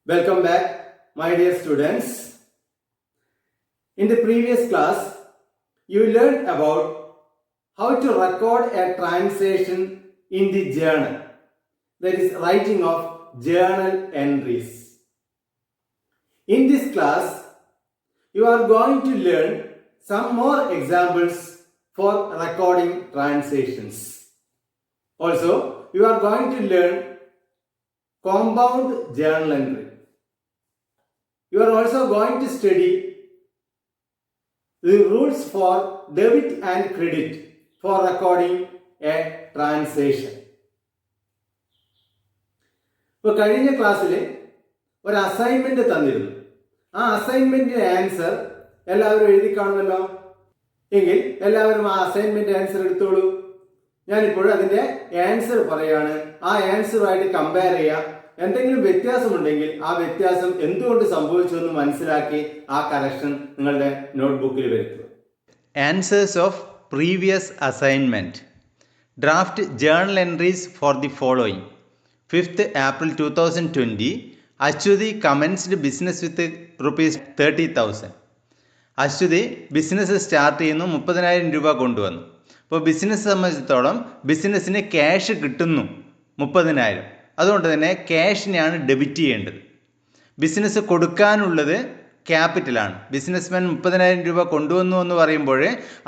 Welcome back, my dear students. In the previous class, you learned about how to record a transaction in the journal, that is, writing of journal entries. In this class, you are going to learn some more examples for recording transactions. Also, you are going to learn compound journal entry. You are also going to study the rules for debit and credit for recording a transaction. ഇപ്പോൾ കഴിഞ്ഞ ക്ലാസ്സിൽ ഒരു assignment തന്നിരുന്നു. ആ അസൈൻമെന്റിന്റെ answer എല്ലാവരും എഴുതി കാണുമല്ലോ. എങ്കിൽ എല്ലാവരും ആ അസൈൻമെന്റ് ആൻസർ എടുത്തോളൂ. ഞാനിപ്പോൾ അതിന്റെ ആൻസർ പറയാണ്. ആ ആൻസറുമായിട്ട് കമ്പയർ ചെയ്യുക. എന്തെങ്കിലും വ്യത്യാസമുണ്ടെങ്കിൽ ആ വ്യത്യാസം എന്തുകൊണ്ട് സംഭവിച്ചു എന്ന് മനസ്സിലാക്കി ആ കറക്ഷൻ നിങ്ങളുടെ നോട്ട്ബുക്കിൽ വരുത്തുക. Answers of previous assignment. Draft journal entries for the following. 5th April 2020, Aswathy commenced business with ₹30,000. Aswathy business start ചെയ്യുന്നു, 30,000 രൂപ കൊണ്ടുവന്നു. അപ്പോൾ ബിസിനസ് സംബന്ധിച്ചിടത്തോളം ബിസിനസ്സിന് ക്യാഷ് കിട്ടുന്നു 30,000. അതുകൊണ്ട് തന്നെ ക്യാഷിനെയാണ് ഡെബിറ്റ് ചെയ്യേണ്ടത്. ബിസിനസ് കൊടുക്കാനുള്ളത് ക്യാപിറ്റലാണ്. ബിസിനസ്മാൻ 30,000 രൂപ കൊണ്ടുവന്നു എന്ന് പറയുമ്പോൾ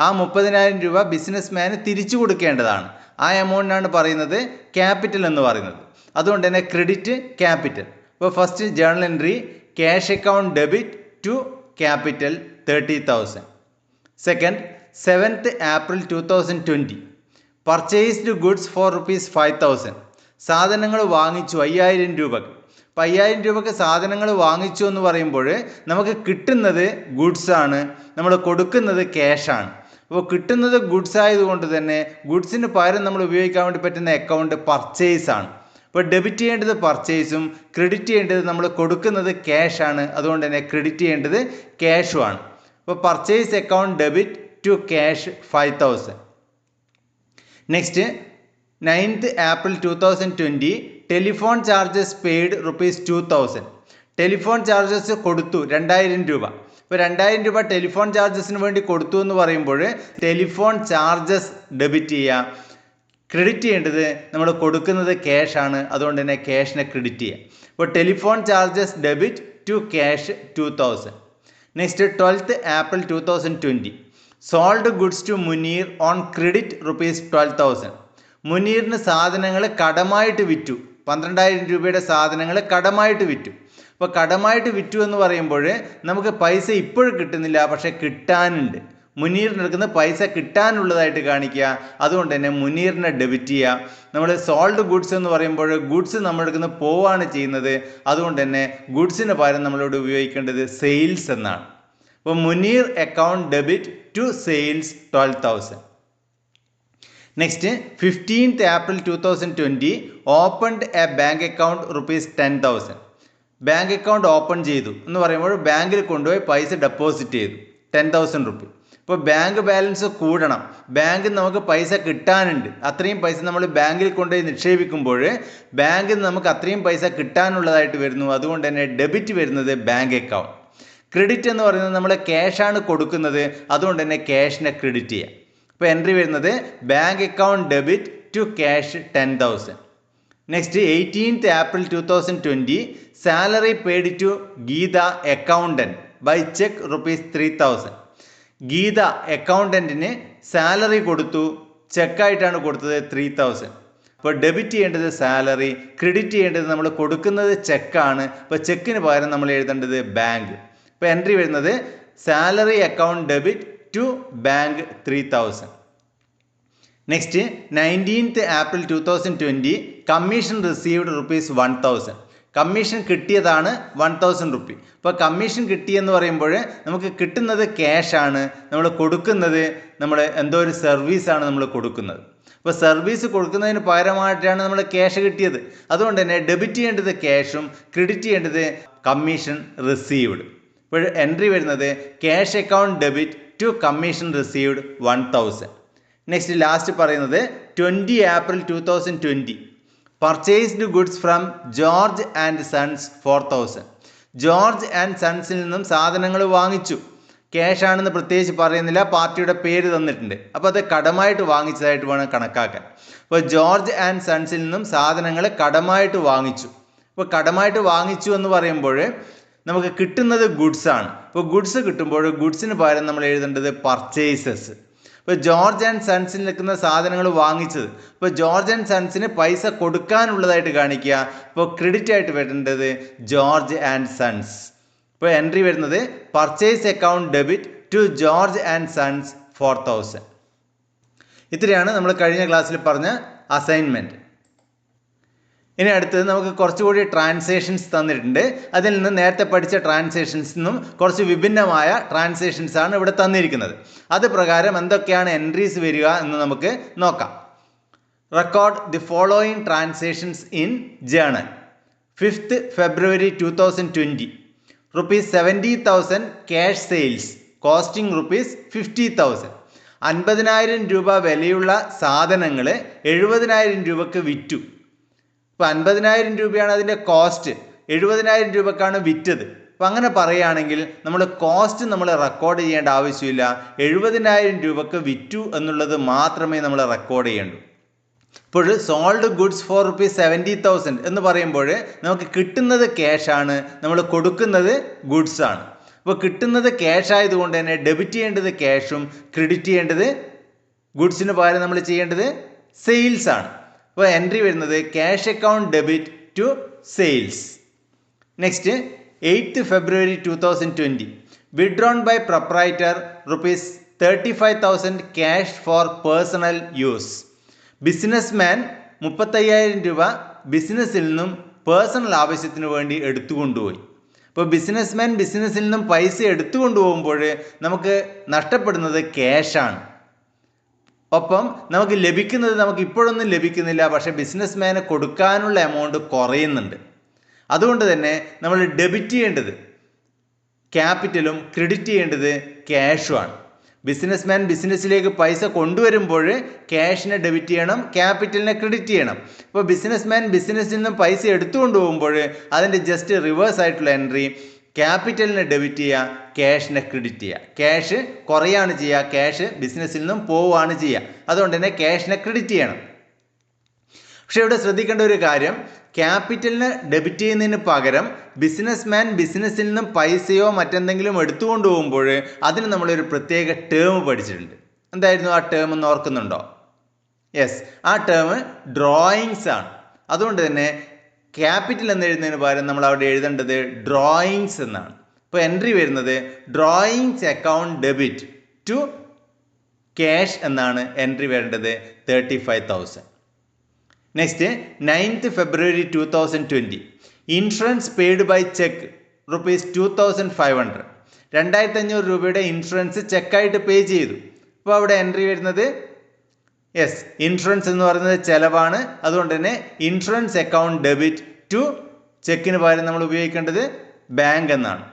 ആ 30,000 രൂപ ബിസിനസ്മാന് തിരിച്ചു കൊടുക്കേണ്ടതാണ്. ആ എമൗണ്ടിനാണ് പറയുന്നത് ക്യാപിറ്റൽ എന്ന് പറയുന്നത്. അതുകൊണ്ട് തന്നെ ക്രെഡിറ്റ് ക്യാപിറ്റൽ. ഇപ്പോൾ first journal entry cash account debit to capital 30,000. Second 7th April 2020, purchased goods for ₹5,000. സാധനങ്ങൾ വാങ്ങിച്ചു 5,000 രൂപക്ക്. അപ്പോൾ 5,000 രൂപക്ക് സാധനങ്ങൾ വാങ്ങിച്ചു എന്ന് പറയുമ്പോൾ നമുക്ക് കിട്ടുന്നത് ഗുഡ്സ് ആണ്, നമ്മൾ കൊടുക്കുന്നത് ക്യാഷാണ്. അപ്പോൾ കിട്ടുന്നത് ഗുഡ്സ് ആയതുകൊണ്ട് തന്നെ ഗുഡ്സിന് പകരം നമ്മൾ ഉപയോഗിക്കാൻ വേണ്ടി പറ്റുന്ന അക്കൗണ്ട് പർച്ചേസ് ആണ്. അപ്പോൾ ഡെബിറ്റ് ചെയ്യേണ്ടത് പർച്ചേസും ക്രെഡിറ്റ് ചെയ്യേണ്ടത് നമ്മൾ കൊടുക്കുന്നത് ക്യാഷാണ്. അതുകൊണ്ട് തന്നെ ക്രെഡിറ്റ് ചെയ്യേണ്ടത് ക്യാഷുമാണ്. അപ്പോൾ purchase account debit to cash 5,000. Next 9th April 2020, telephone charges paid ₹2,000. Telephone charges കൊടുത്തു 2,000 രൂപ. ഇപ്പോൾ 2,000 രൂപ ടെലിഫോൺ ചാർജസിന് വേണ്ടി കൊടുത്തു എന്ന് പറയുമ്പോൾ ടെലിഫോൺ ചാർജസ് ഡെബിറ്റ് ചെയ്യുക. ക്രെഡിറ്റ് ചെയ്യേണ്ടത് നമ്മൾ കൊടുക്കുന്നത് ക്യാഷാണ്. അതുകൊണ്ട് തന്നെ ക്യാഷിനെ ക്രെഡിറ്റ് ചെയ്യുക. അപ്പോൾ telephone charges debit to cash 2,000. Next 12th April 2020, sold goods to Muneer on credit ₹12,000. മുനീറിന് സാധനങ്ങൾ കടമായിട്ട് വിറ്റു. 12,000 രൂപയുടെ സാധനങ്ങൾ കടമായിട്ട് വിറ്റു. അപ്പോൾ കടമായിട്ട് വിറ്റു എന്ന് പറയുമ്പോൾ നമുക്ക് പൈസ ഇപ്പോഴും കിട്ടുന്നില്ല, പക്ഷേ കിട്ടാനുണ്ട്. മുനീറിന് എടുക്കുന്ന പൈസ കിട്ടാനുള്ളതായിട്ട് കാണിക്കുക. അതുകൊണ്ട് തന്നെ മുനീറിനെ ഡെബിറ്റ് ചെയ്യുക. നമ്മൾ സോൾഡ് ഗുഡ്സ് എന്ന് പറയുമ്പോൾ ഗുഡ്സ് നമ്മളെടുക്കുന്ന പോവാണ് ചെയ്യുന്നത്. അതുകൊണ്ട് തന്നെ ഗുഡ്സിന് പകരം നമ്മളോട് ഉപയോഗിക്കേണ്ടത് സെയിൽസ് എന്നാണ്. അപ്പോൾ Muneer account debit to sales 12,000. Next 15th April 2020, opened a bank account ₹10,000. Bank account open ചെയ്തു എന്ന് പറയുമ്പോൾ ബാങ്കിൽ കൊണ്ടുപോയി പൈസ ഡെപ്പോസിറ്റ് ചെയ്തു 10,000 രൂപ. ഇപ്പോൾ ബാങ്ക് ബാലൻസ് കൂടണം. ബാങ്കിൽ നമുക്ക് പൈസ കിട്ടാനുണ്ട്. അത്രയും പൈസ നമ്മൾ ബാങ്കിൽ കൊണ്ടുപോയി നിക്ഷേപിക്കുമ്പോൾ ബാങ്കിൽ നമുക്ക് അത്രയും പൈസ കിട്ടാനുള്ളതായിട്ട് വരുന്നു. അതുകൊണ്ട് തന്നെ ഡെബിറ്റ് വരുന്നത് ബാങ്ക് അക്കൗണ്ട്. ക്രെഡിറ്റ് എന്ന് പറയുന്നത് നമ്മൾ ക്യാഷാണ് കൊടുക്കുന്നത്. അതുകൊണ്ട് തന്നെ ക്യാഷിനെ ക്രെഡിറ്റ് ചെയ്യാം. ഇപ്പോൾ എൻട്രി വരുന്നത് bank account debit to cash 10,000. Next 18th April 2020, salary paid to Geetha accountant by cheque ₹3,000. Geetha അക്കൗണ്ടൻറ്റിന് സാലറി കൊടുത്തു, ചെക്കായിട്ടാണ് കൊടുത്തത് 3,000. അപ്പോൾ ഡെബിറ്റ് ചെയ്യേണ്ടത് സാലറി, ക്രെഡിറ്റ് ചെയ്യേണ്ടത് നമ്മൾ കൊടുക്കുന്നത് ചെക്കാണ്. അപ്പോൾ ചെക്കിന് പകരം നമ്മൾ എഴുതേണ്ടത് ബാങ്ക്. ഇപ്പോൾ എൻട്രി വരുന്നത് salary account debit to bank 3,000. Next 19th April 2020, commission received ₹1,000. Commission കിട്ടിയതാണ് 1,000 രൂപ. ഇപ്പോൾ കമ്മീഷൻ കിട്ടിയെന്ന് പറയുമ്പോൾ നമുക്ക് കിട്ടുന്നത് ക്യാഷാണ്, നമ്മൾ കൊടുക്കുന്നത് നമ്മൾ എന്തോ ഒരു സർവീസാണ് നമ്മൾ കൊടുക്കുന്നത്. അപ്പോൾ സർവീസ് കൊടുക്കുന്നതിന് പകരമായിട്ടാണ് നമ്മൾ ക്യാഷ് കിട്ടിയത്. അതുകൊണ്ട് തന്നെ ഡെബിറ്റ് ചെയ്യേണ്ടത് ക്യാഷും ക്രെഡിറ്റ് ചെയ്യേണ്ടത് കമ്മീഷൻ റിസീവ്ഡ്. ഇപ്പോൾ എൻട്രി വരുന്നത് cash account debit to commission received 1,000. Next last പറയുന്നത് 20 April 2020, purchased goods from George and sons 4000. George and സൺസിൽ നിന്നും സാധനങ്ങൾ വാങ്ങിച്ചു. ക്യാഷ് ആണെന്ന് പ്രത്യേകിച്ച് പറയുന്നില്ല, പാർട്ടിയുടെ പേര് തന്നിട്ടുണ്ട്. അപ്പോൾ അത് കടമായിട്ട് വാങ്ങിച്ചതായിട്ട് വേണം കണക്കാക്കാൻ. അപ്പോൾ ജോർജ് ആൻഡ് സൺസിൽ നിന്നും സാധനങ്ങൾ കടമായിട്ട് വാങ്ങിച്ചു. അപ്പോൾ കടമായിട്ട് വാങ്ങിച്ചു എന്ന് പറയുമ്പോൾ നമുക്ക് കിട്ടുന്നത് ഗുഡ്സ് ആണ്. അപ്പോൾ ഗുഡ്സ് കിട്ടുമ്പോൾ ഗുഡ്സിന് പകരം നമ്മൾ എഴുതേണ്ടത് പർച്ചേസസ്. ഇപ്പോൾ ജോർജ് ആൻഡ് സൺസിൽ നിൽക്കുന്ന സാധനങ്ങൾ വാങ്ങിച്ചത്, ഇപ്പോൾ ജോർജ് ആൻഡ് സൺസിന് പൈസ കൊടുക്കാനുള്ളതായിട്ട് കാണിക്കുക. അപ്പോൾ ക്രെഡിറ്റ് ആയിട്ട് വരേണ്ടത് ജോർജ് ആൻഡ് സൺസ്. ഇപ്പോൾ എൻട്രി വരുന്നത് purchase account debit to George and sons 4000. ഇത്രയാണ് നമ്മൾ കഴിഞ്ഞ ക്ലാസ്സിൽ പറഞ്ഞ അസൈൻമെൻറ്റ്. ഇനി അടുത്തത് നമുക്ക് കുറച്ചുകൂടി ട്രാൻസാക്ഷൻസ് തന്നിട്ടുണ്ട്. അതിൽ നിന്ന് നേരത്തെ പഠിച്ച ട്രാൻസാക്ഷൻസിൽ നിന്നും കുറച്ച് വിഭിന്നമായ ട്രാൻസാക്ഷൻസ് ആണ് ഇവിടെ തന്നിരിക്കുന്നത്. അത് പ്രകാരം എന്തൊക്കെയാണ് എൻട്രീസ് വരിക എന്ന് നമുക്ക് നോക്കാം. Record the following transactions in journal. 5th February 2020 ₹70,000 cash sales costing ₹50,000. 50,000 രൂപ വിലയുള്ള സാധനങ്ങൾ 70,000 രൂപക്ക് വിറ്റു. ഇപ്പോൾ 50,000 രൂപയാണ് അതിൻ്റെ കോസ്റ്റ്, 70,000 രൂപക്കാണ് വിറ്റത്. അപ്പം അങ്ങനെ പറയുകയാണെങ്കിൽ നമ്മൾ കോസ്റ്റ് നമ്മൾ റെക്കോർഡ് ചെയ്യേണ്ട ആവശ്യമില്ല. 70,000 രൂപക്ക് വിറ്റു എന്നുള്ളത് മാത്രമേ നമ്മൾ റെക്കോർഡ് ചെയ്യേണ്ടൂ. ഇപ്പോൾ സോൾഡ് ഗുഡ്സ് ഫോർ ₹70,000 എന്ന് പറയുമ്പോൾ നമുക്ക് കിട്ടുന്നത് ക്യാഷാണ്, നമ്മൾ കൊടുക്കുന്നത് ഗുഡ്സ് ആണ്. അപ്പോൾ കിട്ടുന്നത് ക്യാഷ് ആയതുകൊണ്ട് തന്നെ ഡെബിറ്റ് ചെയ്യേണ്ടത് ക്യാഷും ക്രെഡിറ്റ് ചെയ്യേണ്ടത് ഗുഡ്സിന് പകരം നമ്മൾ ചെയ്യേണ്ടത് സെയിൽസ് ആണ്. അപ്പോൾ എൻട്രി വരുന്നത് cash account debit to sales. Next 8th February 2020 withdrawn by proprietor ₹35,000 cash for personal use. Businessman 35,000 രൂപ ബിസിനസ്സിൽ നിന്നും പേഴ്സണൽ ആവശ്യത്തിന് വേണ്ടി എടുത്തുകൊണ്ടുപോയി. ഇപ്പോൾ ബിസിനസ്മാൻ ബിസിനസ്സിൽ നിന്നും പൈസ എടുത്തുകൊണ്ടുപോകുമ്പോൾ നമുക്ക് നഷ്ടപ്പെടുന്നത് ക്യാഷാണ്. ഒപ്പം നമുക്ക് ലഭിക്കുന്നത് നമുക്ക് ഇപ്പോഴൊന്നും ലഭിക്കുന്നില്ല, പക്ഷേ ബിസിനസ്മാന് കൊടുക്കാനുള്ള എമൗണ്ട് കുറയുന്നുണ്ട്. അതുകൊണ്ട് തന്നെ നമ്മൾ ഡെബിറ്റ് ചെയ്യേണ്ടത് ക്യാപിറ്റലും ക്രെഡിറ്റ് ചെയ്യേണ്ടത് ക്യാഷുമാണ്. ബിസിനസ്മാൻ ബിസിനസ്സിലേക്ക് പൈസ കൊണ്ടുവരുമ്പോൾ ക്യാഷിനെ ഡെബിറ്റ് ചെയ്യണം, ക്യാപിറ്റലിനെ ക്രെഡിറ്റ് ചെയ്യണം. അപ്പോൾ ബിസിനസ്മാൻ ബിസിനസ്സിൽ നിന്നും പൈസ എടുത്തുകൊണ്ട് പോകുമ്പോൾ അതിൻ്റെ ജസ്റ്റ് റിവേഴ്സ് ആയിട്ടുള്ള എൻട്രി ക്യാപിറ്റലിനെ ഡെബിറ്റ് ചെയ്യുക, ക്യാഷിനെ ക്രെഡിറ്റ് ചെയ്യുക. ക്യാഷ് കുറയാണ് ചെയ്യുക, ക്യാഷ് ബിസിനസ്സിൽ നിന്നും പോവുകയാണ് ചെയ്യുക. അതുകൊണ്ട് തന്നെ ക്യാഷിനെ ക്രെഡിറ്റ് ചെയ്യണം. പക്ഷേ ഇവിടെ ശ്രദ്ധിക്കേണ്ട ഒരു കാര്യം, ക്യാപിറ്റലിന് ഡെബിറ്റ് ചെയ്യുന്നതിന് പകരം ബിസിനസ്മാൻ ബിസിനസ്സിൽ നിന്നും പൈസയോ മറ്റെന്തെങ്കിലും എടുത്തുകൊണ്ട് പോകുമ്പോൾ അതിന് നമ്മളൊരു പ്രത്യേക ടേം പഠിച്ചിട്ടുണ്ട്. എന്തായിരുന്നു ആ ടേം എന്ന് ഓർക്കുന്നുണ്ടോ? യെസ്, ആ ടേം ഡ്രോയിങ്സ് ആണ്. അതുകൊണ്ട് തന്നെ ക്യാപിറ്റൽ എന്ന് എഴുതുന്നതിന് പകരം നമ്മൾ അവിടെ എഴുതേണ്ടത് ഡ്രോയിങ്സ് എന്നാണ്. ഇപ്പോൾ എൻട്രി വരുന്നത് drawings account debit to cash എന്നാണ് എൻട്രി വരേണ്ടത് 35,000. Next 9th February 2020 insurance paid by cheque ₹2,500. 2,500 രൂപയുടെ ഇൻഷുറൻസ് ചെക്കായിട്ട് പേ ചെയ്തു. അപ്പോൾ അവിടെ എൻട്രി വരുന്നത് യെസ്, ഇൻഷുറൻസ് എന്ന് പറയുന്നത് ചെലവാണ്. അതുകൊണ്ട് തന്നെ ഇൻഷുറൻസ് അക്കൗണ്ട് ഡെബിറ്റ് ടു ചെക്കിന് പകരം നമ്മൾ ഉപയോഗിക്കേണ്ടത് ബാങ്ക് എന്നാണ്.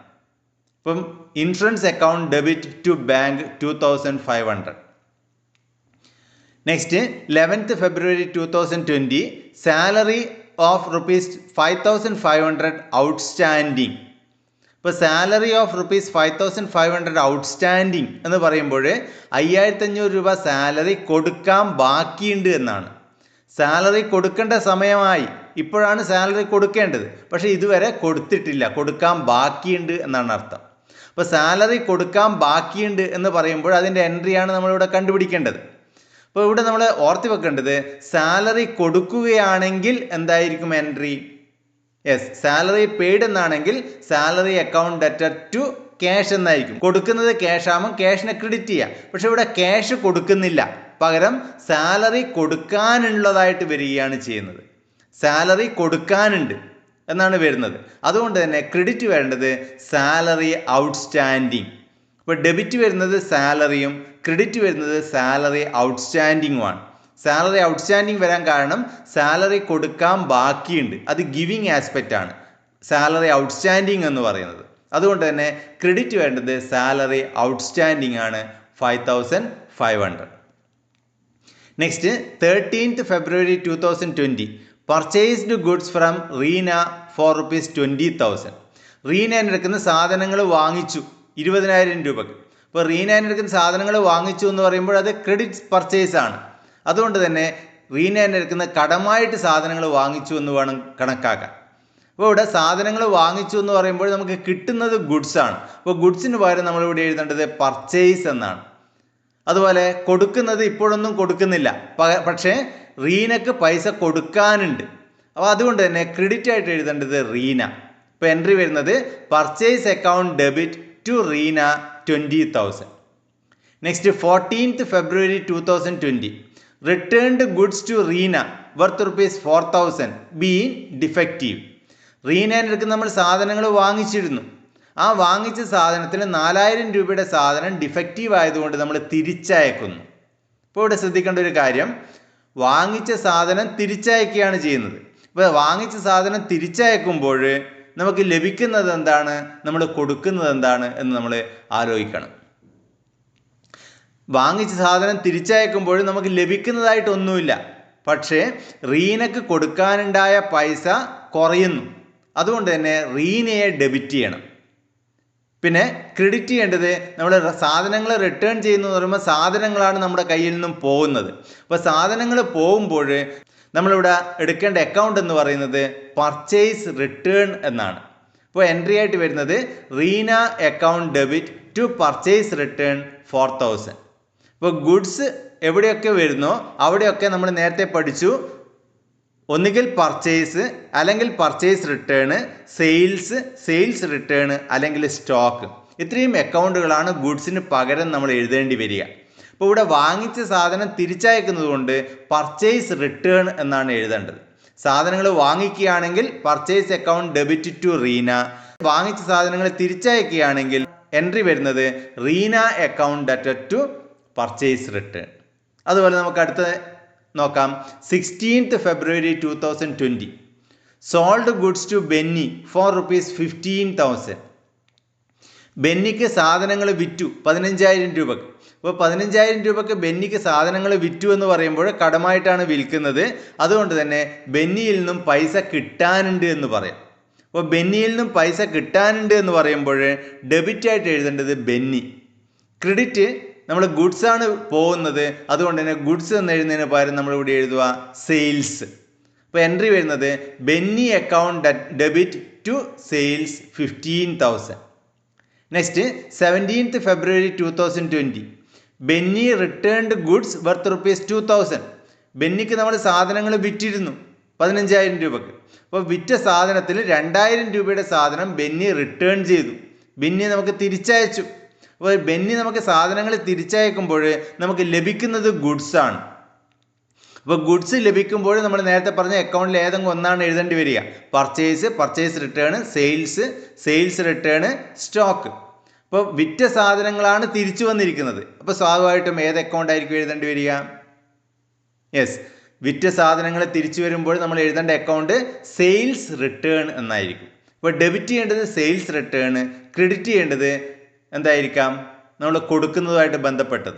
അപ്പം insurance account debit to bank 2,500. Next 11th February 2020 salary of ₹5,500 outstanding. ഇപ്പോൾ സാലറി ഓഫ് ₹5,500 ഔട്ട്സ്റ്റാൻഡിങ് എന്ന് പറയുമ്പോൾ 5,500 രൂപ സാലറി കൊടുക്കാൻ ബാക്കിയുണ്ട് എന്നാണ്. സാലറി കൊടുക്കേണ്ട സമയമായി, ഇപ്പോഴാണ് സാലറി കൊടുക്കേണ്ടത്, പക്ഷേ ഇതുവരെ കൊടുത്തിട്ടില്ല, കൊടുക്കാൻ ബാക്കിയുണ്ട് എന്നാണ് അർത്ഥം. അപ്പോൾ സാലറി കൊടുക്കാൻ ബാക്കിയുണ്ട് എന്ന് പറയുമ്പോൾ അതിൻ്റെ എൻട്രിയാണ് നമ്മളിവിടെ കണ്ടുപിടിക്കേണ്ടത്. അപ്പോൾ ഇവിടെ നമ്മൾ ഓർത്തി വെക്കേണ്ടത് സാലറി കൊടുക്കുകയാണെങ്കിൽ എന്തായിരിക്കും എൻട്രി? യെസ്, സാലറി പെയ്ഡ് എന്നാണെങ്കിൽ സാലറി അക്കൗണ്ട് ഡെറ്റർ ടു ക്യാഷ് എന്നായിരിക്കും. കൊടുക്കുന്നത് ക്യാഷ് ആകുമ്പോൾ ക്യാഷിനെ ക്രെഡിറ്റ് ചെയ്യുക. പക്ഷെ ഇവിടെ ക്യാഷ് കൊടുക്കുന്നില്ല, പകരം സാലറി കൊടുക്കാനുള്ളതായിട്ട് വരികയാണ് ചെയ്യുന്നത്. സാലറി കൊടുക്കാനുണ്ട് എന്നാണ് വരുന്നത്. അതുകൊണ്ട് തന്നെ ക്രെഡിറ്റ് വരേണ്ടത് സാലറി ഔട്ട്സ്റ്റാൻഡിങ്. ഇപ്പോൾ ഡെബിറ്റ് വരുന്നത് സാലറിയും ക്രെഡിറ്റ് വരുന്നത് സാലറി ഔട്ട്സ്റ്റാൻഡിങ്ങുമാണ്. സാലറി ഔട്ട്സ്റ്റാൻഡിങ് വരാൻ കാരണം സാലറി കൊടുക്കാൻ ബാക്കിയുണ്ട്, അത് ഗിവിങ് ആസ്പെക്റ്റ് ആണ് സാലറി ഔട്ട്സ്റ്റാൻഡിങ് എന്ന് പറയുന്നത്. അതുകൊണ്ട് തന്നെ ക്രെഡിറ്റ് വേണ്ടത് സാലറി ഔട്ട്സ്റ്റാൻഡിങ് ആണ് 5,500. Next 13th February 2020 purchased goods from Reena for ₹20,000. Reena എടുക്കുന്ന സാധനങ്ങൾ വാങ്ങിച്ചു 20,000 രൂപക്ക്. അപ്പോൾ റീന എടുക്കുന്ന സാധനങ്ങൾ വാങ്ങിച്ചു എന്ന് പറയുമ്പോൾ അത് ക്രെഡിറ്റ് പർച്ചേസ് ആണ്. അതുകൊണ്ട് തന്നെ റീന എടുക്കുന്ന കടമായിട്ട് സാധനങ്ങൾ വാങ്ങിച്ചു എന്ന് വേണം കണക്കാക്കാൻ. അപ്പോൾ ഇവിടെ സാധനങ്ങൾ വാങ്ങിച്ചു എന്ന് പറയുമ്പോൾ നമുക്ക് കിട്ടുന്നത് ഗുഡ്സ് ആണ്. അപ്പോൾ ഗുഡ്സിന് പകരം നമ്മളിവിടെ എഴുതേണ്ടത് പർച്ചേസ് എന്നാണ്. അതുപോലെ കൊടുക്കുന്നത് ഇപ്പോഴൊന്നും കൊടുക്കുന്നില്ല, പക്ഷേ റീനക്ക് പൈസ കൊടുക്കാനുണ്ട്. അപ്പോൾ അതുകൊണ്ട് തന്നെ ക്രെഡിറ്റ് ആയിട്ട് എഴുതേണ്ടത് റീന. ഇപ്പോൾ എൻട്രി വരുന്നത് purchase account debit to Reena 20,000. Next 14th February 2020 returned goods to Reena worth ₹4,000 been defective. റീനയുടെ അടുത്ത് നമ്മൾ സാധനങ്ങൾ വാങ്ങിച്ചിരുന്നു. ആ വാങ്ങിച്ച സാധനത്തിന് 4,000 രൂപയുടെ സാധനം ഡിഫക്റ്റീവ് ആയതുകൊണ്ട് നമ്മൾ തിരിച്ചയക്കുന്നു. ഇപ്പോൾ ഇവിടെ ശ്രദ്ധിക്കേണ്ട ഒരു കാര്യം, വാങ്ങിച്ച സാധനം തിരിച്ചയക്കുകയാണ് ചെയ്യുന്നത്. ഇപ്പോൾ വാങ്ങിച്ച സാധനം തിരിച്ചയക്കുമ്പോൾ നമുക്ക് ലഭിക്കുന്നത് എന്താണ്, നമ്മൾ കൊടുക്കുന്നത് എന്താണ് എന്ന് നമ്മൾ ആലോചിക്കണം. വാങ്ങിച്ച സാധനം തിരിച്ചയക്കുമ്പോൾ നമുക്ക് ലഭിക്കുന്നതായിട്ടൊന്നുമില്ല, പക്ഷേ റീനക്ക് കൊടുക്കാനുണ്ടായ പൈസ കുറയുന്നു. അതുകൊണ്ട് തന്നെ റീനയെ ഡെബിറ്റ് ചെയ്യണം. പിന്നെ ക്രെഡിറ്റ് ചെയ്യേണ്ടത് നമ്മൾ സാധനങ്ങൾ റിട്ടേൺ ചെയ്യുന്നു എന്ന് പറയുമ്പോൾ സാധനങ്ങളാണ് നമ്മുടെ കയ്യിൽ നിന്നും പോകുന്നത്. അപ്പോൾ സാധനങ്ങൾ പോകുമ്പോൾ നമ്മളിവിടെ എടുക്കേണ്ട അക്കൗണ്ട് എന്ന് പറയുന്നത് പർച്ചേസ് റിട്ടേൺ എന്നാണ്. അപ്പോൾ എൻട്രി ആയിട്ട് വരുന്നത് Reena account debit to purchase return 4,000. ഇപ്പോൾ ഗുഡ്സ് എവിടെയൊക്കെ വരുന്നോ അവിടെയൊക്കെ നമ്മൾ നേരത്തെ പഠിച്ചു, ഒന്നുകിൽ പർച്ചേസ് അല്ലെങ്കിൽ പർച്ചേസ് റിട്ടേണ്, സെയിൽസ് റിട്ടേണ് അല്ലെങ്കിൽ സ്റ്റോക്ക്. ഇത്രയും അക്കൗണ്ടുകളാണ് ഗുഡ്സിന് പകരം നമ്മൾ എഴുതേണ്ടി വരിക. അപ്പോൾ ഇവിടെ വാങ്ങിച്ച സാധനം തിരിച്ചയക്കുന്നത് കൊണ്ട് പർച്ചേസ് റിട്ടേൺ എന്നാണ് എഴുതേണ്ടത്. സാധനങ്ങൾ വാങ്ങിക്കുകയാണെങ്കിൽ purchase account debit to Reena, വാങ്ങിച്ച സാധനങ്ങൾ തിരിച്ചയക്കുകയാണെങ്കിൽ എൻട്രി വരുന്നത് Reena account debit to purchase return. അതുപോലെ നമുക്ക് അടുത്ത നോക്കാം. 16th February 2020 sold goods to Benny for ₹15,000. ബെന്നിക്ക് സാധനങ്ങൾ വിറ്റു 15,000 രൂപക്ക്. അപ്പോൾ 15,000 രൂപക്ക് ബെന്നിക്ക് സാധനങ്ങൾ വിറ്റു എന്ന് പറയുമ്പോൾ കടമായിട്ടാണ് വിൽക്കുന്നത്. അതുകൊണ്ട് തന്നെ ബെന്നിയിൽ നിന്നും പൈസ കിട്ടാനുണ്ട് എന്ന് പറയാം. അപ്പോൾ ബെന്നിയിൽ നിന്നും പൈസ കിട്ടാനുണ്ട് എന്ന് പറയുമ്പോൾ ഡെബിറ്റ് ആയിട്ട് എഴുതേണ്ടത് ബെന്നി. ക്രെഡിറ്റ് നമ്മൾ ഗുഡ്സ് ആണ് പോകുന്നത്, അതുകൊണ്ട് തന്നെ ഗുഡ്സ് എന്ന് എഴുതുന്നതിന് പകരം നമ്മൾ ഇവിടെ എഴുതുക സെയിൽസ്. അപ്പോൾ എൻട്രി വരുന്നത് Benny account debit to sales 15,000. Next 17th February 2020 Benny returned goods worth ₹2,000. ബെന്നിക്ക് നമ്മൾ സാധനങ്ങൾ വിറ്റിരുന്നു 15,000 രൂപക്ക്. അപ്പോൾ വിറ്റ സാധനത്തിൽ 2,000 രൂപയുടെ സാധനം ബെന്നി റിട്ടേൺ ചെയ്തു. ബെന്നി നമുക്ക് തിരിച്ചയച്ചു. അപ്പോൾ ബെന്നി നമുക്ക് സാധനങ്ങൾ തിരിച്ചയക്കുമ്പോൾ നമുക്ക് ലഭിക്കുന്നത് ഗുഡ്സ് ആണ്. അപ്പോൾ ഗുഡ്സ് ലഭിക്കുമ്പോൾ നമ്മൾ നേരത്തെ പറഞ്ഞ അക്കൗണ്ടിൽ ഏതെങ്കിലും ഒന്നാണ് എഴുതേണ്ടി വരിക. Purchase return, sales return, stock. അപ്പോൾ വിറ്റ സാധനങ്ങളാണ് തിരിച്ചു വന്നിരിക്കുന്നത്. അപ്പോൾ സ്വാഭാവികമായിട്ടും ഏത് അക്കൗണ്ട് ആയിരിക്കും എഴുതേണ്ടി വരിക? യെസ്, വിറ്റ സാധനങ്ങൾ തിരിച്ചു വരുമ്പോൾ നമ്മൾ എഴുതേണ്ട അക്കൗണ്ട് സെയിൽസ് റിട്ടേൺ എന്നായിരിക്കും. അപ്പോൾ ഡെബിറ്റ് ചെയ്യേണ്ടത് സെയിൽസ് റിട്ടേൺ, ക്രെഡിറ്റ് ചെയ്യേണ്ടത് എന്തായിരിക്കാം? നമ്മൾ കൊടുക്കുന്നതുമായിട്ട് ബന്ധപ്പെട്ടത്.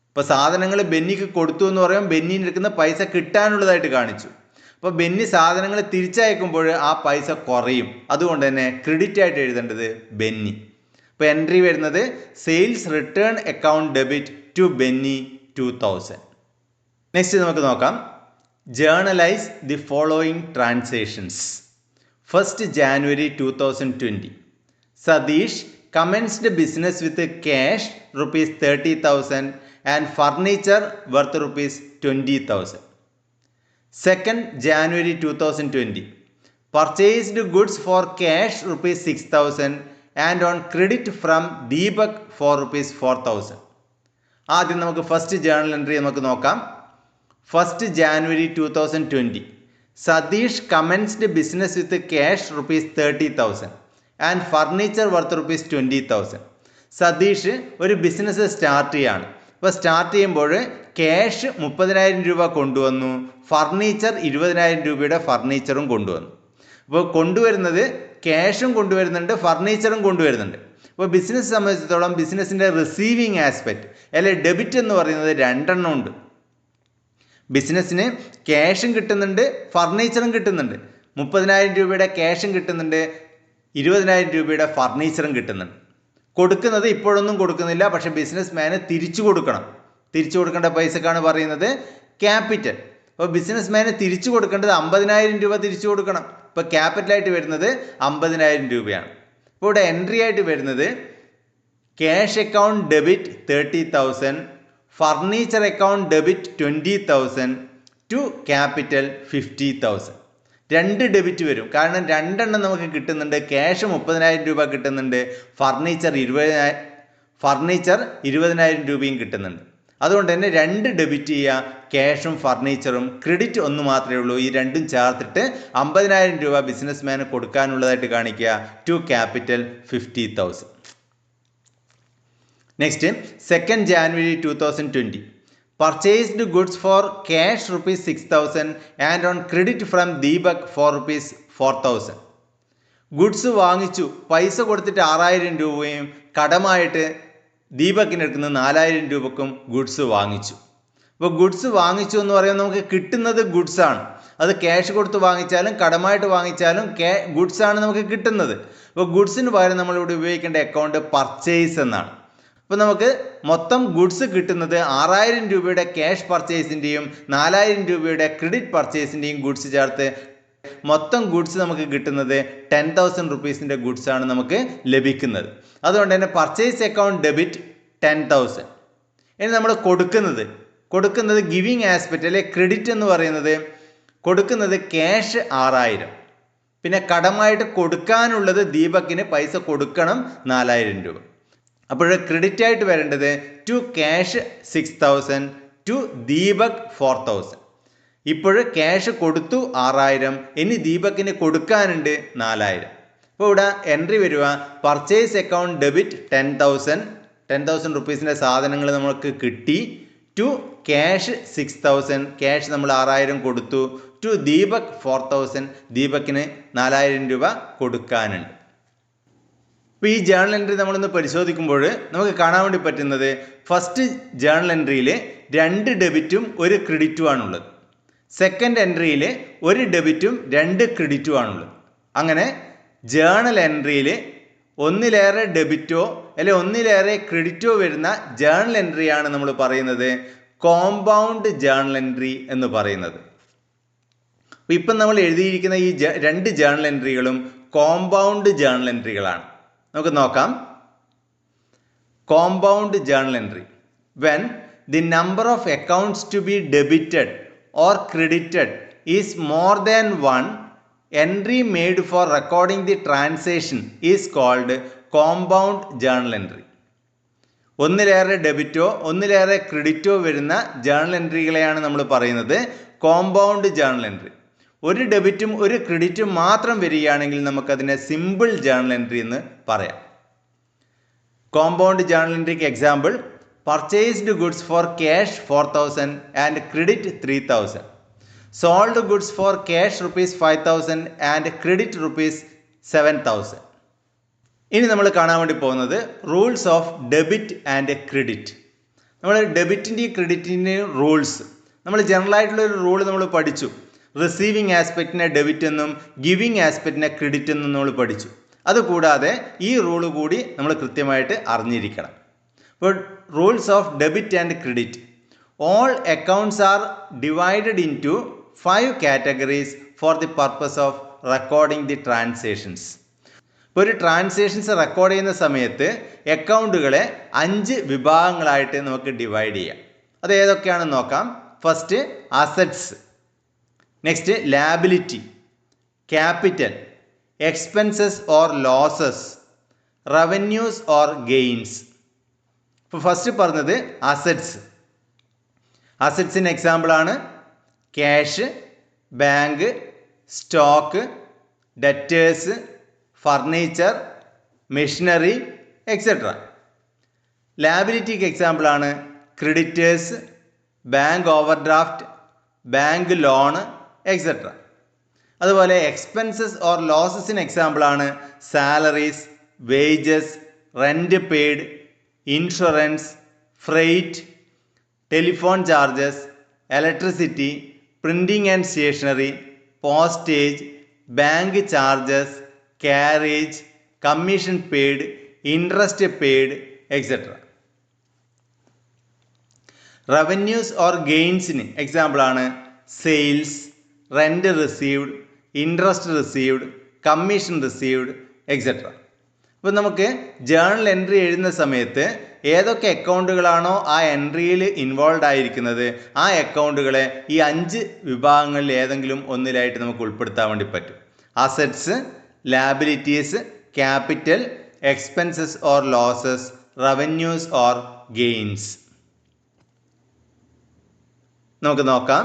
ഇപ്പോൾ സാധനങ്ങൾ ബെന്നിക്ക് കൊടുത്തു എന്ന് പറയുമ്പോൾ ബെന്നിന് എടുക്കുന്ന പൈസ കിട്ടാനുള്ളതായിട്ട് കാണിച്ചു. അപ്പോൾ ബെന്നി സാധനങ്ങൾ തിരിച്ചയക്കുമ്പോൾ ആ പൈസ കുറയും. അതുകൊണ്ട് തന്നെ ക്രെഡിറ്റ് ആയിട്ട് എഴുതേണ്ടത് ബെന്നി. അപ്പോൾ എൻട്രി വരുന്നത് sales return account debit to Benny 2,000. Next നമുക്ക് നോക്കാം. Journalise the following transactions. 1st January 2020 Satheesh commenced business with cash ₹30,000 and furniture worth ₹20,000. 2nd January 2020 purchased goods for cash ₹6,000 and on credit from Deepak for ₹4,000. ആദ്യം നമുക്ക് first journal entry നമുക്ക് നോക്കാം. 1st January 2020 Satheesh commenced business with cash ₹30,000 and furniture worth ₹20,000. Satheesh ഒരു business start ചെയ്യാണ്. അപ്പോൾ start ചെയ്യുമ്പോൾ cash 30,000 രൂപ കൊണ്ടുവന്നു, ഫർണിച്ചർ 20,000 രൂപയുടെ ഫർണിച്ചറും കൊണ്ടുവന്നു. അപ്പോൾ കൊണ്ടുവരുന്നത് ക്യാഷും കൊണ്ടുവരുന്നുണ്ട്, ഫർണിച്ചറും കൊണ്ടുവരുന്നുണ്ട്. അപ്പോൾ ബിസിനസ് സംബന്ധിച്ചിടത്തോളം ബിസിനസ്സിൻ്റെ റിസീവിങ് ആസ്പെക്റ്റ് അല്ലെങ്കിൽ ഡെബിറ്റ് എന്ന് പറയുന്നത് 2 ഉണ്ട്. ബിസിനസ്സിന് ക്യാഷും കിട്ടുന്നുണ്ട്, ഫർണിച്ചറും കിട്ടുന്നുണ്ട്. 30,000 രൂപയുടെ ക്യാഷും കിട്ടുന്നുണ്ട്, 20,000 രൂപയുടെ ഫർണിച്ചറും കിട്ടുന്നുണ്ട്. കൊടുക്കുന്നത് ഇപ്പോഴൊന്നും കൊടുക്കുന്നില്ല, പക്ഷെ ബിസിനസ് മാന് തിരിച്ചു കൊടുക്കണം. തിരിച്ചു കൊടുക്കേണ്ട പൈസക്കാണ് പറയുന്നത് ക്യാപിറ്റൽ. അപ്പോൾ ബിസിനസ് മാന് തിരിച്ചു കൊടുക്കേണ്ടത് 50,000 രൂപ തിരിച്ചു കൊടുക്കണം. ഇപ്പോൾ ക്യാപിറ്റലായിട്ട് വരുന്നത് 50,000 രൂപയാണ്. ഇപ്പോൾ ഇവിടെ എൻട്രി ആയിട്ട് വരുന്നത് cash account debit 30,000, furniture account debit 20,000 to capital 50,000. 2 debit വരും, കാരണം 2 എണ്ണം നമുക്ക് കിട്ടുന്നുണ്ട്. ക്യാഷ് 30,000 രൂപ കിട്ടുന്നുണ്ട്, ഫർണിച്ചർ 20,000 രൂപയും കിട്ടുന്നുണ്ട്. അതുകൊണ്ട് തന്നെ 2 ഡെബിറ്റ് ചെയ്യുക, ക്യാഷും ഫർണിച്ചറും. ക്രെഡിറ്റ് ഒന്ന് മാത്രമേ ഉള്ളൂ. ഈ രണ്ടും ചേർത്തിട്ട് 50,000 രൂപ ബിസിനസ് മാന് കൊടുക്കാനുള്ളതായിട്ട് കാണിക്കുക, to capital 50,000. Next, 2nd January 2020. Purchased goods for cash ₹6,000 and on credit from Deepak for ₹4,000. Goods വാങ്ങിച്ചു, പൈസ കൊടുത്തിട്ട് 6,000 രൂപയും കടമായിട്ട് ദീപക്കിന് എടുക്കുന്ന 4,000 രൂപക്കും ഗുഡ്സ് വാങ്ങിച്ചു. അപ്പോൾ ഗുഡ്സ് വാങ്ങിച്ചു എന്ന് പറയുമ്പോൾ നമുക്ക് കിട്ടുന്നത് ഗുഡ്സ് ആണ്. അത് ക്യാഷ് കൊടുത്ത് വാങ്ങിച്ചാലും കടമായിട്ട് വാങ്ങിച്ചാലും ഗുഡ്സ് ആണ് നമുക്ക് കിട്ടുന്നത്. അപ്പോൾ ഗുഡ്സിന് പകരം നമ്മളിവിടെ ഉപയോഗിക്കേണ്ട അക്കൗണ്ട് പർച്ചേസ് എന്നാണ്. അപ്പോൾ നമുക്ക് മൊത്തം ഗുഡ്സ് കിട്ടുന്നത് 6,000 രൂപയുടെ ക്യാഷ് പർച്ചേസിൻ്റെയും 4,000 രൂപയുടെ ക്രെഡിറ്റ് പർച്ചേസിൻ്റെയും ഗുഡ്സ് ചേർത്ത് മൊത്തം ഗുഡ്സ് നമുക്ക് കിട്ടുന്നത് 10,000 റുപ്പീസിൻ്റെ ഗുഡ്സ് ആണ് നമുക്ക് ലഭിക്കുന്നത്. അതുകൊണ്ട് തന്നെ പർച്ചേസ് അക്കൗണ്ട് ഡെബിറ്റ് 10,000. ഇനി നമ്മൾ കൊടുക്കുന്നത് ഗിവിങ് ആസ്പെക്റ്റ് അല്ലെ ക്രെഡിറ്റ് എന്ന് പറയുന്നത് കൊടുക്കുന്നത് ക്യാഷ് 6,000, പിന്നെ കടമായിട്ട് കൊടുക്കാനുള്ളത് ദീപക്കിന് പൈസ കൊടുക്കണം 4,000 രൂപ. അപ്പോൾ ക്രെഡിറ്റ് ആയിട്ട് വരേണ്ടത് ടു ക്യാഷ് 6,000 ടു ദീപക് 4,000. ഇപ്പോൾ ക്യാഷ് കൊടുത്തു 6,000, ഇനി ദീപക്കിന് കൊടുക്കാനുണ്ട് 4,000. അപ്പോൾ ഇവിടെ എൻട്രി വരിക പർച്ചേസ് അക്കൗണ്ട് ഡെബിറ്റ് 10,000 റുപ്പീസിൻ്റെ സാധനങ്ങൾ നമുക്ക് കിട്ടി, ടു ക്യാഷ് 6,000, ക്യാഷ് നമ്മൾ 6,000 കൊടുത്തു, ടു ദീപക് 4,000, ദീപക്കിന് 4,000 രൂപ കൊടുക്കാനുണ്ട്. അപ്പോൾ ഈ ജേണൽ എൻട്രി നമ്മളൊന്ന് പരിശോധിക്കുമ്പോൾ നമുക്ക് കാണാൻ വേണ്ടി പറ്റുന്നത് ഫസ്റ്റ് ജേണൽ എൻട്രിയിൽ 2 ഡെബിറ്റും 1 ക്രെഡിറ്റും ആണുള്ളത്. സെക്കൻഡ് എൻട്രിയിൽ 1 ഡെബിറ്റും 2 ക്രെഡിറ്റും ആണുള്ളത്. അങ്ങനെ ജേണൽ എൻട്രിയിൽ ഒന്നിലേറെ ഡെബിറ്റോ അല്ലെങ്കിൽ ഒന്നിലേറെ ക്രെഡിറ്റോ വരുന്ന ജേണൽ എൻട്രിയാണ് നമ്മൾ പറയുന്നത് കോമ്പൗണ്ട് ജേണൽ എൻട്രി എന്ന് പറയുന്നത്. അപ്പോൾ ഇപ്പം നമ്മൾ എഴുതിയിരിക്കുന്ന ഈ 2 ജേണൽ എൻട്രികളും കോമ്പൗണ്ട് ജേണൽ എൻട്രികളാണ്. നമുക്ക് നോക്കാം. Compound journal entry: when the number of accounts to be debited or credited is more than 1, entry made for recording the transaction is called compound journal entry. ഒന്നിലേറെ ഡെബിറ്റോ ഒന്നിലേറെ ക്രെഡിറ്റോ വരുന്ന ജേണൽ എൻട്രികളെയാണ് നമ്മൾ പറയുന്നത് കോമ്പൗണ്ട് ജേണൽ എൻട്രി. 1 ഡെബിറ്റും 1 ക്രെഡിറ്റും മാത്രം വരികയാണെങ്കിൽ നമുക്കതിനെ സിമ്പിൾ ജേണൽ എൻട്രി എന്ന് പറയാം. കോമ്പൗണ്ട് ജേണൽ എൻട്രിക്ക് example: purchased goods for cash 4,000 and credit 3,000. Sold goods for cash ₹5,000 and credit ₹7,000. ഇനി നമ്മൾ കാണാൻ വേണ്ടി പോകുന്നത് rules of debit and credit. നമ്മൾ ഡെബിറ്റിൻ്റെയും ക്രെഡിറ്റിൻ്റെയും റൂൾസ്, നമ്മൾ ജനറൽ ആയിട്ടുള്ള ഒരു റൂൾ നമ്മൾ പഠിച്ചു. റിസീവിങ് ആസ്പെക്റ്റിനെ ഡെബിറ്റ് എന്നും ഗിവിങ് ആസ്പെക്റ്റിനെ ക്രെഡിറ്റ് എന്നും നമ്മൾ പഠിച്ചു. അതുകൂടാതെ ഈ റൂള് കൂടി നമ്മൾ കൃത്യമായിട്ട് അറിഞ്ഞിരിക്കണം. അപ്പോൾ rules of debit and credit: all accounts are divided into 5 categories for the purpose of recording the transactions. ഇപ്പോൾ ഒരു ട്രാൻസാക്ഷൻസ് റെക്കോർഡ് ചെയ്യുന്ന സമയത്ത് അക്കൗണ്ടുകളെ 5 വിഭാഗങ്ങളായിട്ട് നമുക്ക് ഡിവൈഡ് ചെയ്യാം. അത് ഏതൊക്കെയാണെന്ന് നോക്കാം. First assets, next liability, capital, expenses or losses, revenues or gains. ഇപ്പോൾ ഫസ്റ്റ് പറഞ്ഞത് അസറ്റ്സ്. അസറ്റ്സിന് എക്സാമ്പിളാണ് cash, bank, stock, debtors, furniture, machinery, etcetera. ലാബിലിറ്റിക്ക് എക്സാമ്പിളാണ് creditors, bank overdraft, bank loan, etcetera. അതുപോലെ എക്സ്പെൻസസ് ഓർ ലോസസിന് എക്സാമ്പിളാണ് salaries, wages, rent paid, insurance, freight, telephone charges, electricity, printing and stationery, postage, bank charges, carriage, commission paid, interest paid, etc. Revenues or gains in example ആണ് sales, rent received, interest received, commission received, etc. അപ്പോൾ നമുക്ക് journal entry എഴുതുന്ന സമയത്ത് ഏതൊക്കെ അക്കൗണ്ടുകളാണോ ആ എൻട്രിയിൽ involve ആയിരിക്കുന്നത് ആ അക്കൗണ്ടുകളെ ഈ 5 വിഭാഗങ്ങളിൽ ഏതെങ്കിലും ഒന്നിലായിട്ട് നമുക്ക് ഉൾപ്പെടുത്താൻ വേണ്ടി പറ്റും. Assets, liabilities, capital, expenses or losses, revenues or gains. നമുക്ക് നോക്കാം.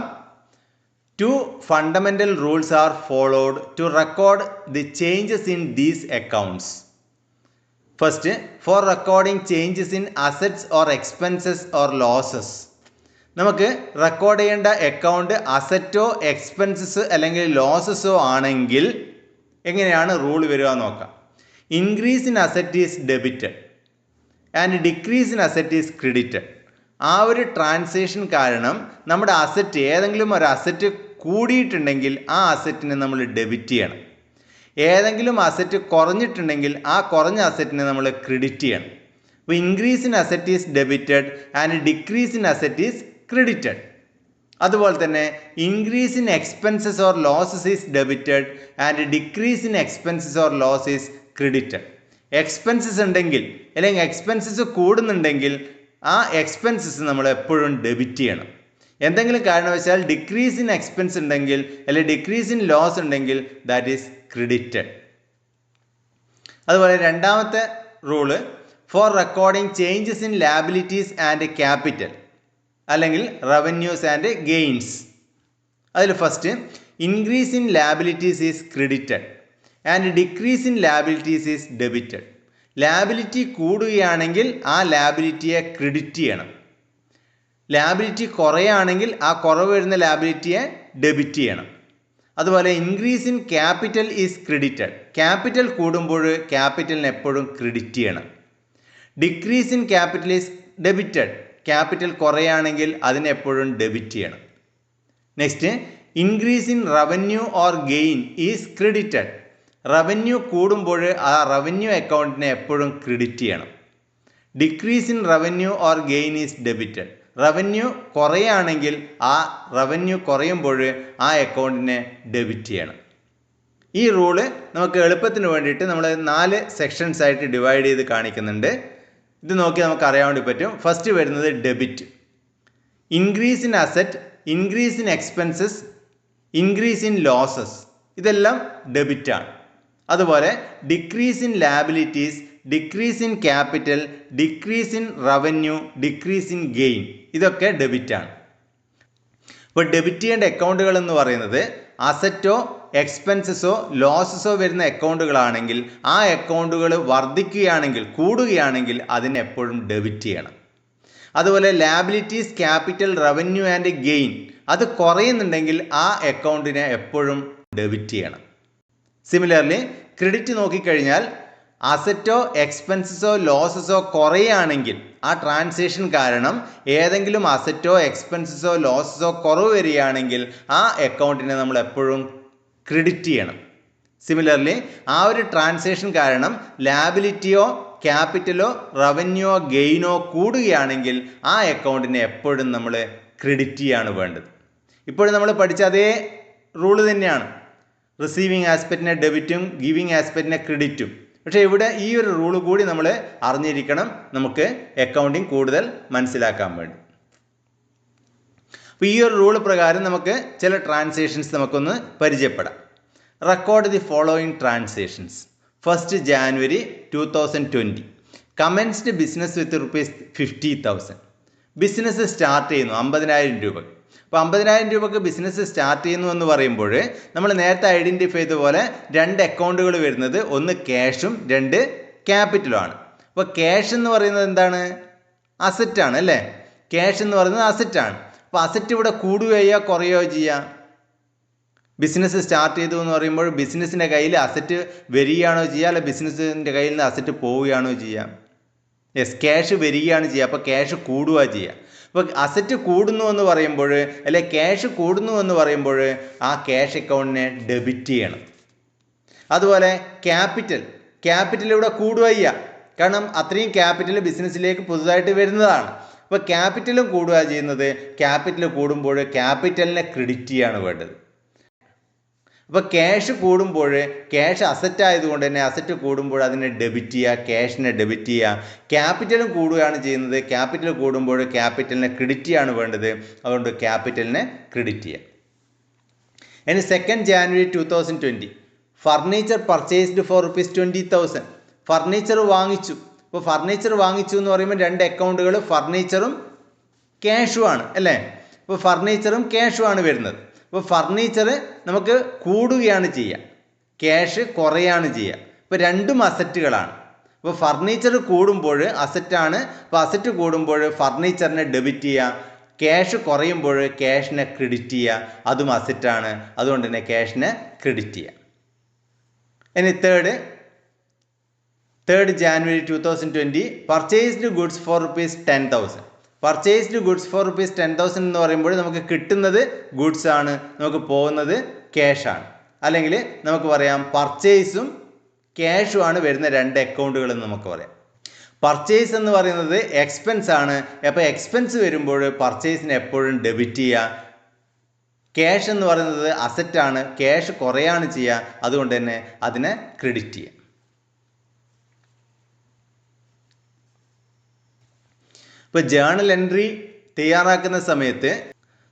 2 fundamental rules are followed to record the changes in these accounts. First, for recording changes in assets or expenses or losses. നമുക്ക് റെക്കോർഡ് ചെയ്യേണ്ട account അസറ്റോ expenses അല്ലെങ്കിൽ ലോസസോ ആണെങ്കിൽ എങ്ങനെയാണ് rule വരിക നോക്കാം. Increase in asset is debited and decrease in asset is credited. ആ ഒരു transaction കാരണം നമ്മുടെ അസറ്റ് ഏതെങ്കിലും ഒരു അസറ്റ് കൂടിയിട്ടുണ്ടെങ്കിൽ ആ അസറ്റിനെ നമ്മൾ ഡെബിറ്റ് ചെയ്യണം. ഏതെങ്കിലും അസറ്റ് കുറഞ്ഞിട്ടുണ്ടെങ്കിൽ ആ കുറഞ്ഞ അസറ്റിനെ നമ്മൾ ക്രെഡിറ്റ് ചെയ്യണം. അപ്പോൾ increase in asset is debited and decrease in asset is credited. അതുപോലെ തന്നെ increase in expenses or losses is debited and decrease in expenses or loss is credited. Expenses ഉണ്ടെങ്കിൽ അല്ലെങ്കിൽ എക്സ്പെൻസസ് കൂടുന്നുണ്ടെങ്കിൽ ആ എക്സ്പെൻസസ് നമ്മൾ എപ്പോഴും ഡെബിറ്റ് ചെയ്യണം. എന്തെങ്കിലും കാരണവശാൽ ഡിക്രീസ് ഇൻ എക്സ്പെൻസ് ഉണ്ടെങ്കിൽ അല്ലെങ്കിൽ ഡിക്രീസ് ഇൻ ലോസ് ഉണ്ടെങ്കിൽ ദാറ്റ് ഈസ് ക്രെഡിറ്റഡ്. അതുപോലെ രണ്ടാമത്തെ rule for recording changes in liabilities and capital അല്ലെങ്കിൽ റവന്യൂസ് ആൻഡ് ഗെയിൻസ്. അതിൽ first increase in liabilities is credited and decrease in liabilities is debited. Liability കൂടുകയാണെങ്കിൽ ആ ലാബിലിറ്റിയെ ക്രെഡിറ്റ് ചെയ്യണം. Liability കുറയുകയാണെങ്കിൽ ആ കുറവ് വരുന്ന ലാബിലിറ്റിയെ ഡെബിറ്റ് ചെയ്യണം. അതുപോലെ increase in capital is credited. Capital കൂടുമ്പോൾ ക്യാപിറ്റലിന് എപ്പോഴും ക്രെഡിറ്റ് ചെയ്യണം. Decrease in capital is debited. Capital കുറയുകയാണെങ്കിൽ അതിനെപ്പോഴും ഡെബിറ്റ് ചെയ്യണം. Next increase in revenue or gain is credited. Revenue കൂടുമ്പോൾ ആ റവന്യൂ അക്കൗണ്ടിനെ എപ്പോഴും ക്രെഡിറ്റ് ചെയ്യണം. Decrease in revenue or gain is debited. Revenue കുറയുകയാണെങ്കിൽ ആ റവന്യൂ കുറയുമ്പോൾ ആ അക്കൗണ്ടിനെ ഡെബിറ്റ് ചെയ്യണം. ഈ റൂള് നമുക്ക് എളുപ്പത്തിന് വേണ്ടിയിട്ട് നമ്മൾ 4 സെക്ഷൻസ് ആയിട്ട് ഡിവൈഡ് ചെയ്ത് കാണിക്കുന്നുണ്ട്. ഇത് നോക്കി നമുക്ക് അറിയാൻ വേണ്ടി പറ്റും. ഫസ്റ്റ് വരുന്നത് debit. Increase in asset, increase in expenses, increase in losses, ഇതെല്ലാം ഡെബിറ്റാണ്. അതുപോലെ decrease in liabilities, decrease in capital, decrease in revenue, decrease in gain, ഇതൊക്കെ ഡെബിറ്റാണ്. ഇപ്പോൾ ഡെബിറ്റ് ചെയ്യേണ്ട അക്കൗണ്ടുകൾ എന്ന് പറയുന്നത് അസറ്റോ എക്സ്പെൻസസോ ലോസസോ വരുന്ന അക്കൗണ്ടുകളാണെങ്കിൽ ആ അക്കൗണ്ടുകൾ വർദ്ധിക്കുകയാണെങ്കിൽ കൂടുകയാണെങ്കിൽ അതിനെപ്പോഴും ഡെബിറ്റ് ചെയ്യണം. അതുപോലെ liabilities, capital, revenue and gain അത് കുറയുന്നുണ്ടെങ്കിൽ ആ അക്കൗണ്ടിനെ എപ്പോഴും ഡെബിറ്റ് ചെയ്യണം. സിമിലർലി ക്രെഡിറ്റ് നോക്കിക്കഴിഞ്ഞാൽ അസറ്റോ എക്സ്പെൻസസോ ലോസസോ കുറയുകയാണെങ്കിൽ ആ ട്രാൻസാക്ഷൻ കാരണം ഏതെങ്കിലും അസറ്റോ എക്സ്പെൻസസോ ലോസസോ കുറവ് വരികയാണെങ്കിൽ ആ അക്കൗണ്ടിനെ നമ്മൾ എപ്പോഴും ക്രെഡിറ്റ് ചെയ്യണം. സിമിലർലി ആ ഒരു ട്രാൻസാക്ഷൻ കാരണം ലാബിലിറ്റിയോ ക്യാപിറ്റലോ റവന്യൂയോ ഗെയിനോ കൂടുകയാണെങ്കിൽ ആ അക്കൗണ്ടിനെ എപ്പോഴും നമ്മൾ ക്രെഡിറ്റ് ചെയ്യാണ് വേണ്ടത്. ഇപ്പോഴും നമ്മൾ പഠിച്ച അതേ റൂള് തന്നെയാണ്. റിസീവിങ് ആസ്പെക്റ്റിനെ ഡെബിറ്റും ഗിവിങ് ആസ്പെക്റ്റിനെ ക്രെഡിറ്റും. പക്ഷേ ഇവിടെ ഈ ഒരു റൂള് കൂടി നമ്മൾ അറിഞ്ഞിരിക്കണം നമുക്ക് അക്കൗണ്ടിങ് കൂടുതൽ മനസ്സിലാക്കാൻ വേണ്ടി. അപ്പോൾ ഈ ഒരു റൂള് പ്രകാരം നമുക്ക് ചില ട്രാൻസാക്ഷൻസ് നമുക്കൊന്ന് പരിചയപ്പെടാം. Record the following transactions. 1 January 2020 commenced business with ₹50,000. Business start ചെയ്യുന്നു 50,000 രൂപ. അപ്പോൾ 50,000 രൂപക്ക് ബിസിനസ് സ്റ്റാർട്ട് ചെയ്യുന്നു എന്ന് പറയുമ്പോൾ നമ്മൾ നേരത്തെ ഐഡൻറ്റിഫൈ ചെയ്ത പോലെ 2 അക്കൗണ്ടുകൾ വരുന്നത്, ഒന്ന് ക്യാഷും 2 ക്യാപിറ്റലുമാണ്. അപ്പോൾ ക്യാഷ് എന്ന് പറയുന്നത് എന്താണ്? അസറ്റാണ് അല്ലേ? ക്യാഷ് എന്ന് പറയുന്നത് അസറ്റാണ്. അപ്പോൾ അസറ്റ് ഇവിടെ കൂടുകയോ കുറയുകയോ ചെയ്യാം. ബിസിനസ് സ്റ്റാർട്ട് ചെയ്തു എന്ന് പറയുമ്പോൾ ബിസിനസ്സിൻ്റെ കയ്യിൽ അസറ്റ് വരികയാണോ ചെയ്യുക, അല്ല ബിസിനസ്സിൻ്റെ കയ്യിൽ നിന്ന് അസറ്റ് പോവുകയാണോ ചെയ്യുക? യെസ്, ക്യാഷ് വരികയാണ് ചെയ്യുക. അപ്പോൾ ക്യാഷ് കൂടുക ചെയ്യുക. അപ്പോൾ അസറ്റ് കൂടുന്നു എന്ന് പറയുമ്പോൾ അല്ലെ ക്യാഷ് കൂടുന്നു എന്ന് പറയുമ്പോൾ ആ ക്യാഷ് അക്കൗണ്ടിനെ ഡെബിറ്റ് ചെയ്യണം. അതുപോലെ ക്യാപിറ്റൽ ഇവിടെ കൂടുക ചെയ്യുക, കാരണം അത്രയും ക്യാപിറ്റൽ ബിസിനസ്സിലേക്ക് പുതുതായിട്ട് വരുന്നതാണ്. അപ്പോൾ ക്യാപിറ്റലും കൂടുക ചെയ്യുന്നത്, ക്യാപിറ്റൽ കൂടുമ്പോൾ ക്യാപിറ്റലിനെ ക്രെഡിറ്റ് ചെയ്യാണ് വേണ്ടത്. അപ്പോൾ ക്യാഷ് കൂടുമ്പോൾ ക്യാഷ് അസറ്റ് ആയതുകൊണ്ട് തന്നെ അസറ്റ് കൂടുമ്പോൾ അതിനെ ഡെബിറ്റ് ചെയ്യുക, ക്യാഷിനെ ഡെബിറ്റ് ചെയ്യുക. ക്യാപിറ്റലും കൂടുകയാണ് ചെയ്യുന്നത്, ക്യാപിറ്റൽ കൂടുമ്പോൾ ക്യാപിറ്റലിനെ ക്രെഡിറ്റ് ചെയ്യാണ് വേണ്ടത്, അതുകൊണ്ട് ക്യാപിറ്റലിനെ ക്രെഡിറ്റ് ചെയ്യുക. ഇനി 2 January 2020 furniture purchased for ₹20,000. Furniture വാങ്ങിച്ചു. അപ്പോൾ ഫർണിച്ചർ വാങ്ങിച്ചു എന്ന് പറയുമ്പോൾ 2 അക്കൗണ്ടുകൾ ഫർണിച്ചറും ക്യാഷുമാണ് അല്ലേ. അപ്പോൾ ഫർണിച്ചറും ക്യാഷുമാണ് വരുന്നത്. അപ്പോൾ ഫർണിച്ചർ നമുക്ക് കൂടുകയാണ് ചെയ്യുക, ക്യാഷ് കുറയാണ് ചെയ്യുക. ഇപ്പോൾ രണ്ടും അസറ്റുകളാണ്. അപ്പോൾ ഫർണിച്ചർ കൂടുമ്പോൾ അസറ്റാണ്, അപ്പോൾ അസറ്റ് കൂടുമ്പോൾ ഫർണിച്ചറിനെ ഡെബിറ്റ് ചെയ്യുക, ക്യാഷ് കുറയുമ്പോൾ ക്യാഷിനെ ക്രെഡിറ്റ് ചെയ്യുക, അതും അസറ്റാണ്, അതുകൊണ്ട് തന്നെ ക്യാഷിനെ ക്രെഡിറ്റ് ചെയ്യുക. ഇനി 3rd January 2020 purchased goods four ₹10,000. Purchased goods four ₹10,000 എന്ന് പറയുമ്പോൾ നമുക്ക് കിട്ടുന്നത് ഗുഡ്സ് ആണ്, നമുക്ക് പോകുന്നത് ക്യാഷാണ്. അല്ലെങ്കിൽ നമുക്ക് പറയാം പർച്ചേസും ക്യാഷും ആണ് വരുന്ന 2 അക്കൗണ്ടുകൾ എന്ന് നമുക്ക് പറയാം. പർച്ചേസ് എന്ന് പറയുന്നത് എക്സ്പെൻസ് ആണ്. അപ്പോൾ എക്സ്പെൻസ് വരുമ്പോൾ പർച്ചേസിന് എപ്പോഴും ഡെബിറ്റ് ചെയ്യുക. ക്യാഷ് എന്ന് പറയുന്നത് അസറ്റാണ്, ക്യാഷ് കുറയാണ് ചെയ്യുക, അതുകൊണ്ട് തന്നെ അതിനെ ക്രെഡിറ്റ് ചെയ്യുക. ഇപ്പോൾ ജേണൽ എൻട്രി തയ്യാറാക്കുന്ന സമയത്ത്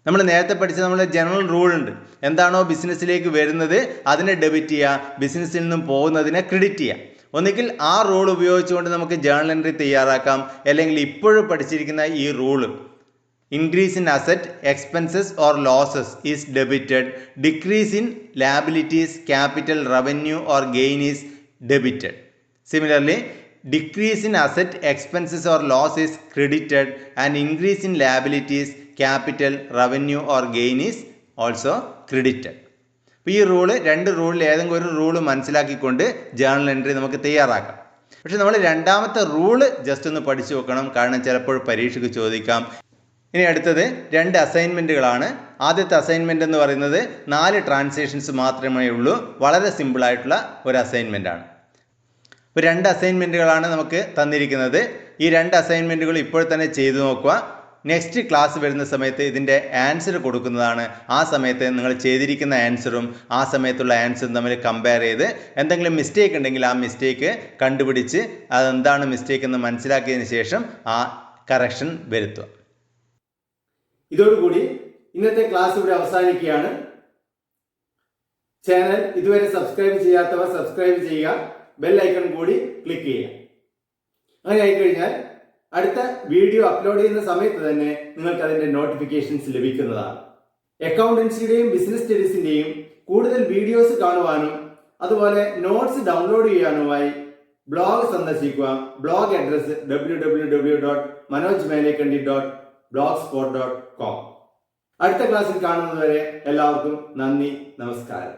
നമ്മൾ നേരത്തെ പഠിച്ച നമ്മൾ ജനറൽ റൂൾ ഉണ്ട്. എന്താണോ ബിസിനസ്സിലേക്ക് വരുന്നത് അതിനെ ഡെബിറ്റ് ചെയ്യുക, ബിസിനസ്സിൽ നിന്നും പോകുന്നതിനെ ക്രെഡിറ്റ് ചെയ്യുക. ഒന്നുകിൽ ആ റൂൾ ഉപയോഗിച്ചുകൊണ്ട് നമുക്ക് ജേണൽ എൻട്രി തയ്യാറാക്കാം, അല്ലെങ്കിൽ ഇപ്പോഴും പഠിച്ചിരിക്കുന്ന ഈ rule increase in asset expenses or losses is debited, decrease in liabilities capital revenue or gain is debited. Similarly decrease in asset expenses or loss is credited and increase in liabilities capital revenue or gain is also credited. അപ്പോൾ ഈ rule 2 റൂളിൽ ഏതെങ്കിലും ഒരു rule മനസ്സിലാക്കിക്കൊണ്ട് journal entry നമുക്ക് തയ്യാറാക്കാം. പക്ഷെ നമ്മൾ രണ്ടാമത്തെ റൂള് ജസ്റ്റ് ഒന്ന് പഠിച്ചു വെക്കണം, കാരണം ചിലപ്പോൾ പരീക്ഷയ്ക്ക് ചോദിക്കാം. ഇനി അടുത്തത് 2 അസൈൻമെൻറ്റുകളാണ്. ആദ്യത്തെ അസൈൻമെൻറ്റ് എന്ന് പറയുന്നത് 4 ട്രാൻസാക്ഷൻസ് മാത്രമേ ഉള്ളൂ, വളരെ സിമ്പിളായിട്ടുള്ള ഒരു അസൈൻമെൻ്റ് ആണ്. ഇപ്പോൾ 2 അസൈൻമെൻറ്റുകളാണ് നമുക്ക് തന്നിരിക്കുന്നത്. ഈ 2 അസൈൻമെൻറ്റുകൾ ഇപ്പോൾ തന്നെ ചെയ്തു നോക്കുക. നെക്സ്റ്റ് ക്ലാസ് വരുന്ന സമയത്ത് ഇതിൻ്റെ ആൻസർ കൊടുക്കുന്നതാണ്. ആ സമയത്ത് നിങ്ങൾ ചെയ്തിരിക്കുന്ന ആൻസറും ആ സമയത്തുള്ള ആൻസറും തമ്മിൽ കമ്പയർ ചെയ്ത് എന്തെങ്കിലും മിസ്റ്റേക്ക് ഉണ്ടെങ്കിൽ ആ മിസ്റ്റേക്ക് കണ്ടുപിടിച്ച് അതെന്താണ് മിസ്റ്റേക്ക് എന്ന് മനസ്സിലാക്കിയതിന് ശേഷം ആ കറക്ഷൻ വരുത്തുക. ഇതോടുകൂടി ഇന്നത്തെ ക്ലാസ് ഇവിടെ അവസാനിക്കുകയാണ്. ചാനൽ ഇതുവരെ സബ്സ്ക്രൈബ് ചെയ്യാത്തവർ സബ്സ്ക്രൈബ് ചെയ്യുക, ബെൽ ഐക്കൺ കൂടി ക്ലിക്ക് ചെയ്യുക. അങ്ങനെ ആയിക്കഴിഞ്ഞാൽ അടുത്ത വീഡിയോ അപ്ലോഡ് ചെയ്യുന്ന സമയത്ത് തന്നെ നിങ്ങൾക്ക് അതിൻ്റെ നോട്ടിഫിക്കേഷൻസ് ലഭിക്കുന്നതാണ്. അക്കൗണ്ടൻസിയുടെയും ബിസിനസ് സ്റ്റഡീസിൻ്റെയും കൂടുതൽ വീഡിയോസ് കാണുവാനും അതുപോലെ നോട്ട്സ് ഡൗൺലോഡ് ചെയ്യാനുമായി ബ്ലോഗ് സന്ദർശിക്കുക. Blog address www.manojmelekandi.blogspot.com. അടുത്ത ക്ലാസ്സിൽ കാണുന്നതുവരെ എല്ലാവർക്കും നന്ദി, നമസ്കാരം.